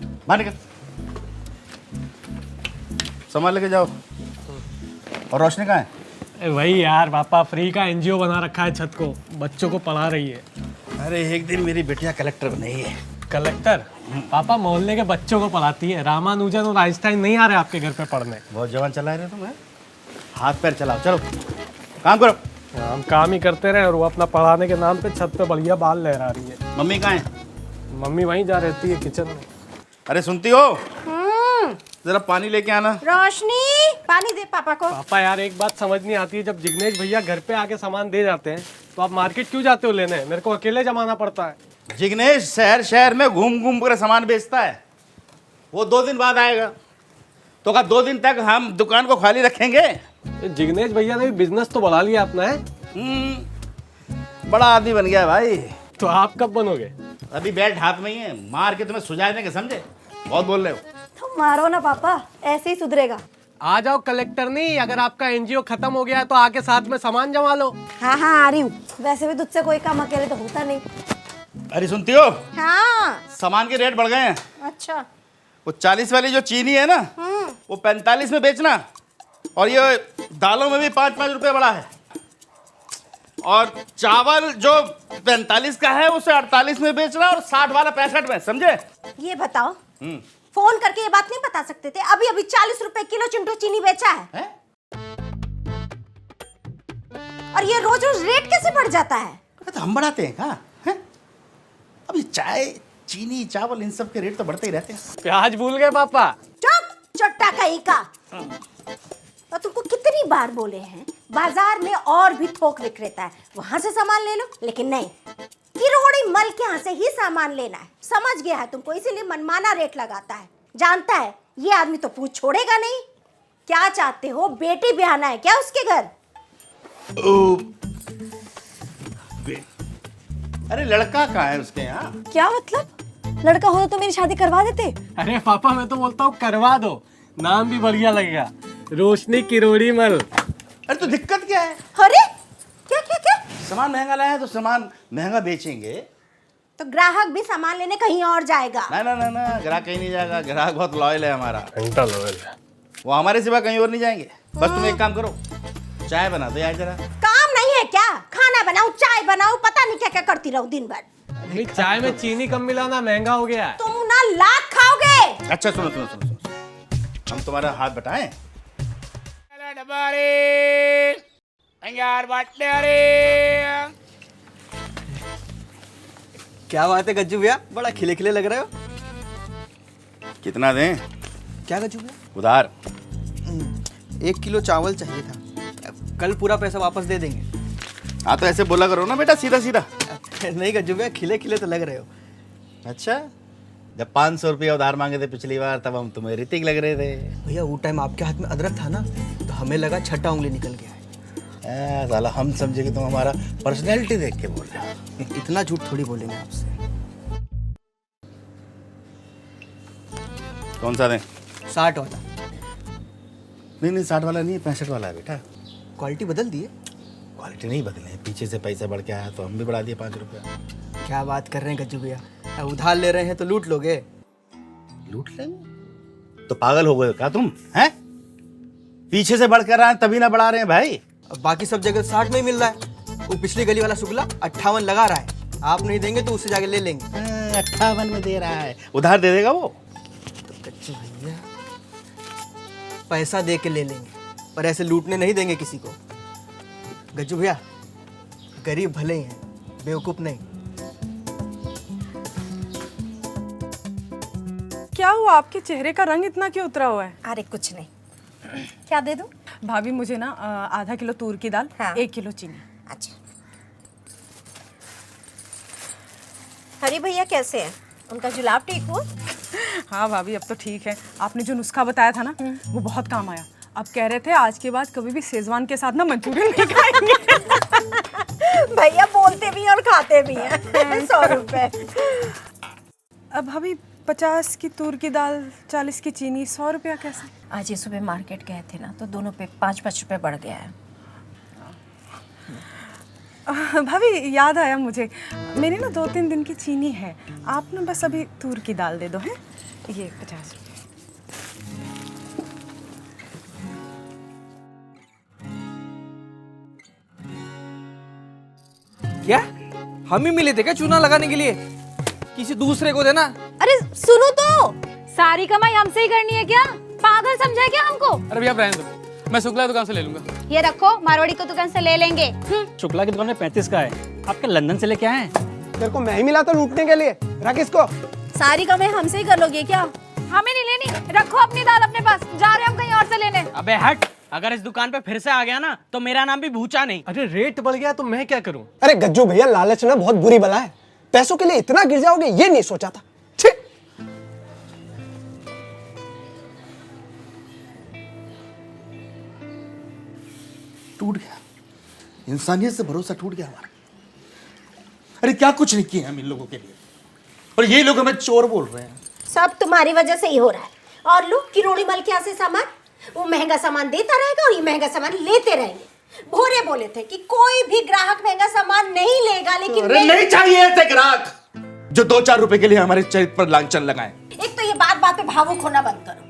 बाहर निकल, सामान लेके जाओ। और रोशनी कहाँ है? वही यार, पापा फ्री का एनजीओ बना रखा है छत को, बच्चों को पढ़ा रही है। अरे एक दिन मेरी बेटियां कलेक्टर बनेगी है। कलेक्टर? पापा मोहल्ले के बच्चों को पढ़ाती है। रामानुजन और आइंस्टाइन नहीं आ रहे आपके घर पे पढ़ने? बहुत जवान चला रहे तुम, हाथ पैर चलाओ, चलो काम करो। हम काम ही करते रहे और वो अपना पढ़ाने के नाम पे छत पे बढ़िया बाल लहरा रही है। मम्मी कहाँ है? मम्मी वहीं जा रहती है किचन में। अरे सुनती हो? जरा पानी लेके आना। रोशनी, पानी दे पापा को। पापा यार एक बात समझ नहीं आती है, जब जिग्नेश भैया घर पे आके सामान दे जाते हैं तो आप मार्केट क्यों जाते हो लेने? मेरे को अकेले जमाना पड़ता है। जिग्नेश शहर शहर में घूम घूम कर सामान बेचता है। वो 2 दिन बाद आएगा, तो क्या 2 दिन तक हम दुकान को खाली रखेंगे? जिग्नेश भैया ने भी बिजनेस तो बढ़ा लिया अपना है। बड़ा आदमी बन गया है भाई। तो आप कब बनोगे? अभी बैट हाथ में ही है, मार के तुम्हें सुझा देंगे, समझे? बहुत बोल रहे हो। तुम मारो ना पापा, ऐसे ही सुधरेगा। आ जाओ कलेक्टर। नहीं, अगर आपका एनजीओ खत्म हो गया है तो आके साथ में सामान जमा लो। हाँ हाँ आ रही हूँ। वैसे भी तुझसे कोई काम अकेले तो होता नहीं। अरे सुनती हो? हाँ। सामान के रेट बढ़ गए हैं। अच्छा। वो 40 वाली जो चीनी है ना, वो 45 में बेचना। और ये दालों में भी 5-5 रुपए बढ़ा है। और चावल जो 45 का है उसे 48 में बेचना, और 60 वाला 65 में, समझे? ये बताओ, फोन करके ये बात नहीं बता सकते थे? अभी अभी 40 रुपए किलो चिंटू चीनी बेचा है? और ये रोज रोज रेट कैसे बढ़ जाता है? तो हम बढ़ाते हैं कहाँ? अभी चाय, चीनी, चावल, इन सब के रेट तो बढ़ते ही रहते हैं। प्याज भूल गए पापा? चुप, चट्टा कहीं का। और तुमको कितनी बार बोले हैं, बाजार में और भी थोक विक्रेता है, वहां से सामान ले लो। लेकिन नहीं, किरोड़ी मल के यहाँ से ही सामान लेना है। समझ गया है तुमको, इसीलिए मनमाना रेट लगाता है। जानता है ये आदमी तो पूछ छोड़ेगा नहीं। क्या चाहते हो, बेटी ब्याहना है क्या उसके घर? अरे लड़का कहाँ है उसके यहाँ? क्या मतलब? लड़का हो तो मेरी शादी करवा देते। अरे पापा मैं तो बोलता हूँ करवा दो, नाम भी बढ़िया लगेगा, रोशनी किरोड़ी मल। अरे तो दिक्कत क्या है? अरे क्या क्या क्या? सामान महंगा लाया है तो सामान महंगा बेचेंगे। तो ग्राहक भी सामान लेने कहीं और जाएगा। ना ना ना ना, ग्राहक कहीं नहीं जाएगा। ग्राहक बहुत लॉयल है हमारा। घंटा लॉयल है। वो हमारे सिवा कहीं और नहीं जाएंगे। बस तुम एक काम करो, चाय बना दो यार जरा। काम नहीं है क्या? खाना बनाऊं, चाय बनाऊं, पता नहीं क्या क्या करती रहूं दिन भर। अभी चाय में चीनी कम मिलाना, महंगा हो गया है। तुम ना लात खाओगे। अच्छा सुनो सुनो सुनो सुनो, हम तुम्हारा हाथ बटाएं। क्या बात है गज्जू भैया, बड़ा खिले खिले लग रहे हो। कितना दें? क्या गज्जू भैया? उधार। 1 किलो चावल चाहिए था, कल पूरा पैसा वापस दे देंगे। हाँ तो ऐसे बोला करो ना बेटा, सीधा सीधा। नहीं गज्जू भैया, खिले खिले तो लग रहे हो। अच्छा, जब 500 रुपया उधार मांगे थे पिछली बार, तब हम तुम्हें ऋतिक लग रहे थे। भैया वो टाइम आपके हाथ में अदरक था ना, तो हमें लगा छठा उंगली निकल गया है। साला हम समझे कि तुम हमारा पर्सनैलिटी देख के बोल रहे हो। इतना झूठ थोड़ी बोलेंगे आपसे। कौन सा दें? 60 वाला। नहीं नहीं, 60 वाला नहीं है, 65 वाला है बेटा। क्वालिटी बदल दिए? क्वालिटी नहीं बदले, पीछे से पैसा बढ़ के आया तो हम भी बढ़ा दिए 5 रुपया। क्या बात कर रहे हैं गज्जू भैया, उधार ले रहे हैं तो लूट लोगे। लूट लेंगे? तो पागल हो गए क्या तुम? हैं? पीछे से बढ़ कर आए तभी ना बढ़ा रहे हैं भाई। अब बाकी सब जगह 60 में ही मिल रहा है। वो पिछली गली वाला शुक्ला 58 लगा रहा है, आप नहीं देंगे तो उससे जाके ले लेंगे। 58 में दे रहा है, उधार दे देगा वो। तो गज्जू भैया पैसा दे के ले लेंगे, पर ऐसे लूटने नहीं देंगे किसी को। गज्जू भैया गरीब भले ही हैं, बेवकूफ नहीं। क्या हुआ, आपके चेहरे का रंग इतना क्यों उतरा हुआ है? अरे कुछ नहीं। क्या दे दूं? भाभी मुझे ना आधा किलो तूर की दाल, हाँ। 1 किलो चीनी। अच्छा। हरी भैया कैसे हैं? उनका जुलाब ठीक हुआ? हाँ भाभी अब तो ठीक है। आपने जो नुस्खा बताया था ना, वो बहुत काम आया। अब कह रहे थे आज के बाद कभी भी शेजवान के साथ ना मंचूरियन नहीं खाएंगे। भैया बोलते भी हैं और खाते भी हैं। 100 रुपए। अब भाभी 50 की तूर की दाल, 40 की चीनी, 100 रुपया कैसे? आज ये सुबह मार्केट गए थे ना, तो दोनों पे 5-5 रुपए बढ़ गया है। भाभी याद आया मुझे, मेरी ना 2-3 दिन की चीनी है, आप ना बस अभी तूर की दाल दे दो, हैं? ये 50 रुपये। क्या हम ही मिले थे क्या चूना लगाने के लिए? किसी दूसरे को देना। अरे सुनो तो, सारी कमाई हमसे ही करनी है क्या? पागल समझा है क्या हमको? अरे भैया रहने दो, मैं शुक्ला दुकान से ले लूंगा। ये रखो, मारवाड़ी की दुकान से ले लेंगे। शुक्ला की दुकान में 35 का है, आपके लंदन से लेके आए हैं। तेरे को मैं ही मिला था लूटने के लिए, रख इसको। सारी कमाई हमसे ही कर लोगे क्या? हमें नहीं लेनी, रखो अपनी दाल अपने पास, जा रहे हम कहीं और से लेने। अबे हट, अगर इस दुकान पे फिर से आ गया ना तो मेरा नाम भी भूचा नहीं। अरे रेट बढ़ गया तो मैं क्या करूं? अरे गज्जू भैया, लालच ना बहुत बुरी बला है। पैसों के लिए इतना गिर जाओगे ये नहीं सोचा था। छी! टूट गया, इंसानियत से भरोसा टूट गया हमारा। अरे क्या कुछ नहीं किया हम इन लोगों के लिए, और ये लोग हमें चोर बोल रहे हैं। सब तुम्हारी वजह से ही हो रहा है। और लोग किरोड़ी मल के यहाँ से सामान, वो महंगा सामान देता रहेगा और ये महंगा सामान लेते रहेंगे। भोरे बोले थे कि कोई भी ग्राहक महंगा सामान नहीं लेगा, लेकिन अरे नहीं चाहिए ऐसे ग्राहक जो 2-4 रुपए के लिए हमारे चरित्र पर लांछन लगाएं। एक तो ये बात बात पे भावुक होना बंद करो।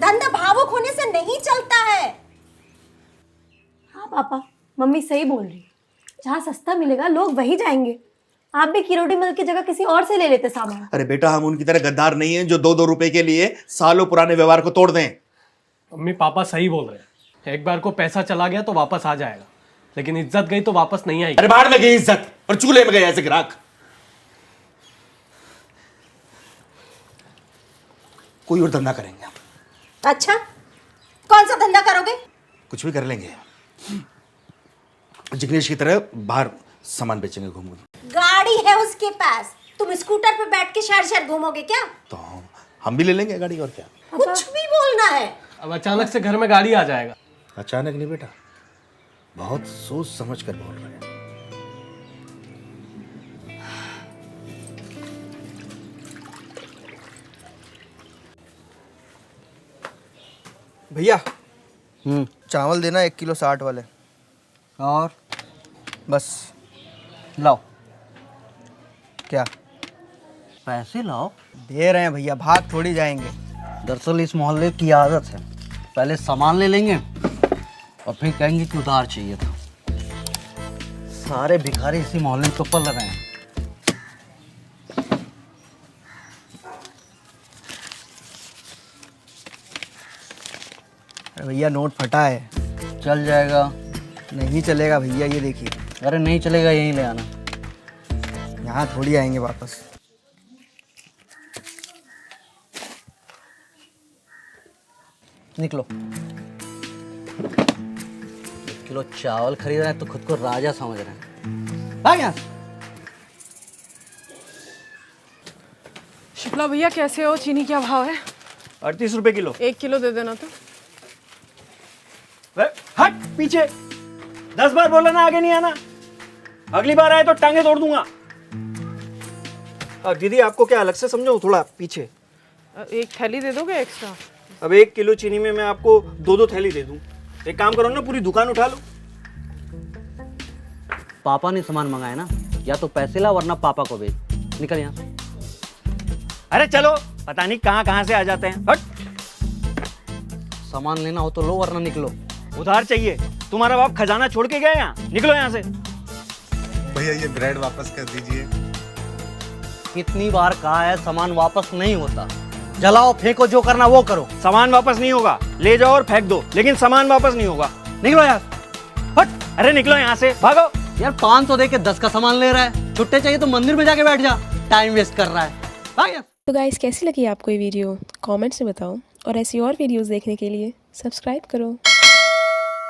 धंधा भावुक होने से नहीं चलता है। हाँ पापा, मम्मी सही बोल रही है, जहाँ सस्ता मिलेगा लोग वही जाएंगे। आप भी किरोड़ी मल की जगह किसी और से ले लेते सामान। अरे बेटा, हम उनकी तरह गद्दार नहीं हैं जो 2-2 रुपए के लिए सालों पुराने व्यवहार को तोड़ दें। मम्मी पापा सही बोल रहे हैं, एक बार को पैसा चला गया तो वापस आ जाएगा, लेकिन इज्जत गई तो वापस नहीं आएगी। अरे बाहर में गई इज्जत और चूल्हे में गए ऐसे ग्राहक। कोई और धंधा करेंगे हम। अच्छा, कौन सा धंधा करोगे? कुछ भी कर लेंगे, जिग्नेश की तरह बाहर सामान बेचेंगे घूम घूम। गाड़ी है उसके पास, तुम स्कूटर पे बैठ के शहर शहर घूमोगे क्या? तो हम भी ले लेंगे गाड़ी, और क्या। कुछ भी बोलना है। अब अचानक से घर में गाड़ी आ जाएगा। अचानक नहीं बेटा, बहुत सोच समझ कर बोल रहे हैं। भैया चावल देना 1 किलो 60 वाले। और बस। लाओ क्या पैसे लाओ। दे रहे हैं भैया, भाग थोड़ी जाएंगे। दरअसल इस मोहल्ले की आदत है, पहले सामान ले लेंगे और फिर कहेंगे कि उधार चाहिए था। सारे भिखारी इसी मोहल्ले में तो पल रहे हैं। अरे भैया नोट फटा है। चल जाएगा। नहीं चलेगा भैया, ये देखिए। अरे नहीं चलेगा, यहीं ले आना। यहाँ थोड़ी आएंगे वापस। निकलो। 1 किलो चावल खरीद रहे हैं तो खुद को राजा समझ रहे हैं। भाग यहाँ से। शुक्ला भैया कैसे हो? चीनी क्या भाव है? 38 रुपए किलो। 1 किलो दे देना तो। हट पीछे, 10 बार बोला ना आगे नहीं आना। अगली बार आए तो टांगे तोड़ दूंगा। अब दीदी आपको क्या अलग से समझाऊं? थोड़ा पीछे। एक थैली दे दोगे एक्स्ट्रा? अब 1 किलो चीनी में मैं आपको 2-2 थैली दे दूं। एक काम करो ना, पूरी दुकान उठा लो। पापा ने सामान मंगाया ना, या तो पैसे ला वरना पापा को भेज। निकल यहाँ से। अरे चलो, पता नहीं कहाँ कहाँ से आ जाते हैं। हट। सामान लेना हो तो लो वरना निकलो। उधार चाहिए? तुम्हारा बाप खजाना छोड़ के गया यहाँ? निकलो यहाँ से। भैया ये ब्रेड वापस कर दीजिए। कितनी बार कहा है सामान वापस नहीं होता। जलाओ फेंको, जो करना वो करो। सामान वापस नहीं होगा, ले जाओ और फेंक दो, लेकिन सामान वापस नहीं होगा। निकलो यार। हट। अरे निकलो यहाँ से, भागो। यार 500 दे के 10 का सामान ले रहा है। छुट्टे चाहिए तो मंदिर में जाके बैठ जा, टाइम वेस्ट कर रहा है। भाग यार। तो गाइस कैसी लगी आपको ये वीडियो? कमेंट्स में बताओ, और ऐसी और वीडियोस देखने के लिए सब्सक्राइब करो।